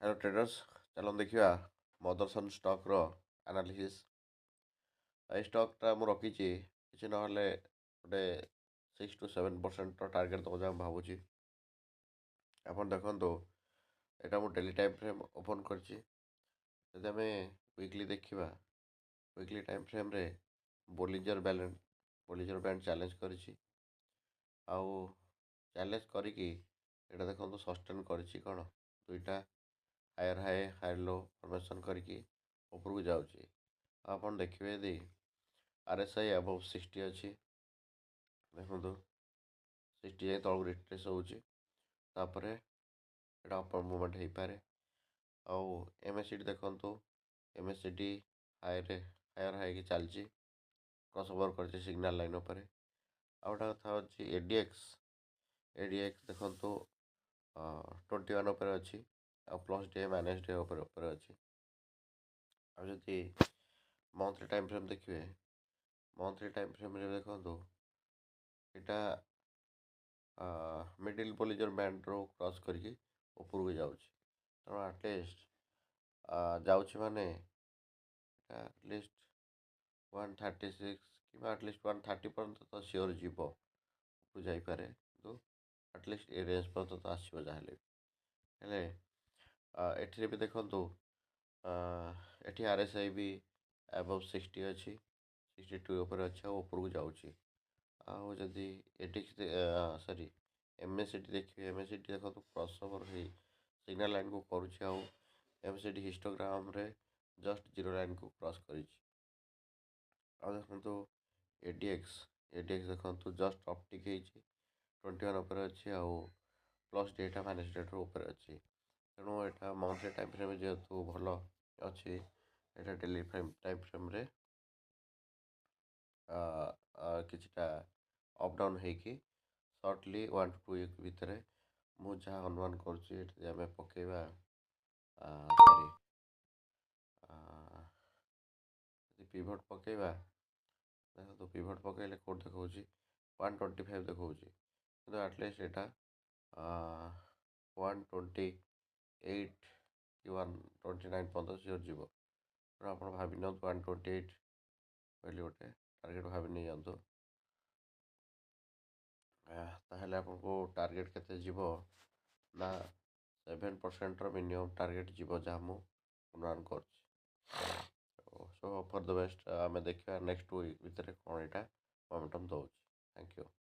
Hello traders. चलो देखिए Motherson स्टॉक्र analysis. ये स्टॉकटा ମୁଁ ରଖିଛି କିଛି ନହେଲେ ଗୋଟେ 6 to 7% ଟାର୍ଗେଟ୍ ଦେବ ଯାହା ମୁଁ ଭାବୁଛି। ଆପଣ ଦେଖନ୍ତୁ ଏଇଟା ମୁଁ ଡେଲି ଟାଇମ୍ ଫ୍ରେମ୍ ଓପନ୍ କରିଛି। ଯଦି ଆମେ ୱିକଲି ଦେଖିବା, ୱିକଲି ଟାଇମ୍ ଫ୍ରେମ୍ରେ ବୋଲିଜର ବ୍ୟାଣ୍ଡ ଚ୍ୟାଲେଞ୍ଜ କରିଛି। ଆଉ ଚ୍ୟାଲେଞ୍ଜ କରିକି ଏଇଟା ଦେଖନ୍ତୁ ସଷ୍ଟେନ୍ କରିଛି କ'ଣ ଦୁଇଟା ହାୟର ହାଇ ହାୟର ଲୋ ଫର୍ମେସନ୍ କରିକି ଉପରକୁ ଯାଉଛି। ଆପଣ ଦେଖିବେ ଯଦି RSI above 60 ଅଛି, ଦେଖନ୍ତୁ 60 ଯାଇ ତଳକୁ ରିଟ୍ରେସ୍ ହେଉଛି, ତାପରେ ଏଇଟା ଅପର ମୁଭମେଣ୍ଟ ହେଇପାରେ। ଆଉ MACD ଦେଖନ୍ତୁ, MACD ହାୟର ହାଇକି ଚାଲିଛି, କ୍ରସ୍ ଓଭର କରିଛି ସିଗ୍ନାଲ ଲାଇନ୍ ଉପରେ। ଆଉ ଗୋଟେ କଥା ହେଉଛି ADX ଦେଖନ୍ତୁ 21 ଉପରେ ଅଛି, ଆଉ ପ୍ଲସ୍ ଡେ ମାଇନସ୍ ଡେ ଉପରେ ଅଛି। ଆଉ ଯଦି ମନ୍ଥଲି ଟାଇମ୍ ଫ୍ରେମ୍ ଦେଖିବେ, ମନ୍ଥଲି ଟାଇମ୍ ଫ୍ରେମ୍ରେ ଦେଖନ୍ତୁ ଏଇଟା ମିଡ଼ିଲ୍ ବୋଲିଜର ବ୍ୟାଣ୍ଡରୁ କ୍ରସ୍ କରିକି ଉପରକୁ ଯାଉଛି। ତେଣୁ ଆଟଲିଷ୍ଟ ଯାଉଛି ମାନେ ଏଇଟା ଆଟଲିଷ୍ଟ 136 କିମ୍ବା ଆଟଲିଷ୍ଟ 130 ପର୍ଯ୍ୟନ୍ତ ତ ସିଓର ଯିବ, ଉପରକୁ ଯାଇପାରେ, କିନ୍ତୁ ଆଟଲିଷ୍ଟ ଏ ରେଞ୍ଜ ପର୍ଯ୍ୟନ୍ତ ତ ଆସିବ ଯାହେଲେ। ହେଲେ ଏଠିରେ ବି ଦେଖନ୍ତୁ ଏଠି RSI ବି above 60 ଅଛି, 62 ଉପରେ ଅଛି, ଆଉ ଉପରକୁ ଯାଉଛି। ଆଉ ଯଦି MACD ଦେଖିବେ, MACD ଦେଖନ୍ତୁ କ୍ରସ୍ ଓଭର ହେଇ ସିଗ୍ନାଲ ଲାଇନ୍କୁ କରୁଛି, ଆଉ MACD ହିଷ୍ଟୋଗ୍ରାମରେ ଜଷ୍ଟ ଜିରୋ ଲାଇନ୍କୁ କ୍ରସ୍ କରିଛି। ଆଉ ଦେଖନ୍ତୁ ADX ଦେଖନ୍ତୁ ଜଷ୍ଟ ଅପଟିକ୍ ହେଇଛି, 21 ଉପରେ ଅଛି, ଆଉ ପ୍ଲସ୍ ଡେଟା ମାଇନସ୍ ଡେଟାର ଉପରେ ଅଛି। ତେଣୁ ଏଇଟା ମନ୍ଥଲି ଟାଇମ୍ ଫ୍ରେମ୍ ଯେହେତୁ ଭଲ ଅଛି, ଏଇଟା ଡେଲି ଟାଇମ୍ ଫ୍ରେମ୍ରେ କିଛିଟା ଅପ୍ ଡାଉନ୍ ହେଇକି ସର୍ଟଲି 1 to 2 ୱିକ୍ ଭିତରେ ମୁଁ ଯାହା ଅନୁମାନ କରୁଛି, ଏଠି ଯଦି ଆମେ ପକେଇବା ଯଦି ପିଭଟ୍ ପକେଇବା, ଦେଖନ୍ତୁ ପିଭଟ୍ ପକେଇଲେ କେଉଁଠି ଦେଖାଉଛି 125 ଦେଖାଉଛି, କିନ୍ତୁ ଆଟଲିଷ୍ଟ ଏଇଟା 128 କି 129 ପର୍ଯ୍ୟନ୍ତ ସିଓର ଯିବ। ତେଣୁ ଆପଣ ଭାବି ନିଅନ୍ତୁ 128 କହିଲେ ଗୋଟେ ଟାର୍ଗେଟ୍ ଭାବି ନେଇଯାଆନ୍ତୁ। ତାହେଲେ ଆପଣଙ୍କୁ ଟାର୍ଗେଟ୍ କେତେ ଯିବ ନା 7%ର ମିନିମମ୍ ଟାର୍ଗେଟ୍ ଯିବ, ଯାହା ମୁଁ ଅନୁମାନ କରୁଛି। ସୋ ଫର୍ ଦ ବେଷ୍ଟ ଆମେ ଦେଖିବା ନେକ୍ସଟ ୱିକ୍ ଭିତରେ କ'ଣ ଏଇଟା ମୋମେଣ୍ଟମ୍ ଦେଉଛି। Thank you.